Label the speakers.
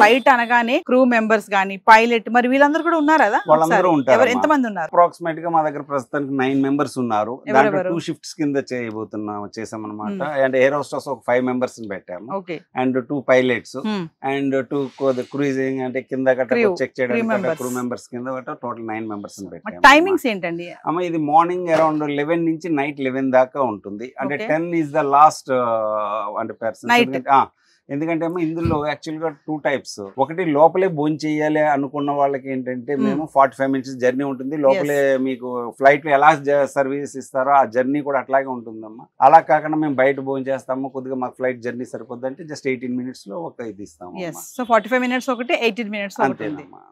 Speaker 1: Flight అనగానే crew members గానీ pilot మరి వీళ్ళందరూ కూడా ఉన్నారు కదా?
Speaker 2: వాళ్ళందరూ ఉంటారు.
Speaker 1: ఎంతమంది ఉన్నారు?
Speaker 2: అప్రాక్సిమేట్ గా మా దగ్గర ప్రస్తుతానికి 9 మెంబర్స్ ఉన్నారు. దాంట్లో 2 షిఫ్ట్స్ కింద చేసామన్నమాట. అండ్ ఎయిర్ హోస్టెస్ ఒక 5 మెంబర్స్ పెట్టాము. అండ్ 2 పైలట్స్ అండ్ 2 క్రూజింగ్ అంటే కింద చెక్ చేయడానికి క్రూ మెంబర్స్ కింద టోటల్ 9 మెంబర్స్ పెట్టాము.
Speaker 1: టైమింగ్స్ ఏంటండి?
Speaker 2: అమ్మ ఇది మార్నింగ్ అరౌండ్ 11 నుంచి నైట్ 11 దాకా ఉంటుంది. అంటే 10 ఈస్ ద లాస్ట్ అంటే పర్సన్. ఎందుకంటే ఇందులో యాక్చువల్ గా 2 టైప్స్. ఒకటి లోపలే భోజనం చేయాలి అనుకున్న వాళ్ళకి ఏంటంటే మేము 45 మినిట్స్ జర్నీ ఉంటుంది. లోపలే మీకు ఫ్లైట్ లో ఎలా సర్వీస్ ఇస్తారో ఆ జర్నీ కూడా అట్లాగే ఉంటుందమ్మా. అలా కాకుండా మేము బయట భోజనం చేస్తాము, కొద్దిగా మాకు ఫ్లైట్ జర్నీ సరిపోద్ది అంటే జస్ట్ 18 మినిట్స్ లో ఒక ఇది ఇస్తాము.
Speaker 1: 45 మినిట్స్ ఒకటి 18 మినిట్స్
Speaker 2: అంతేనమ్మా.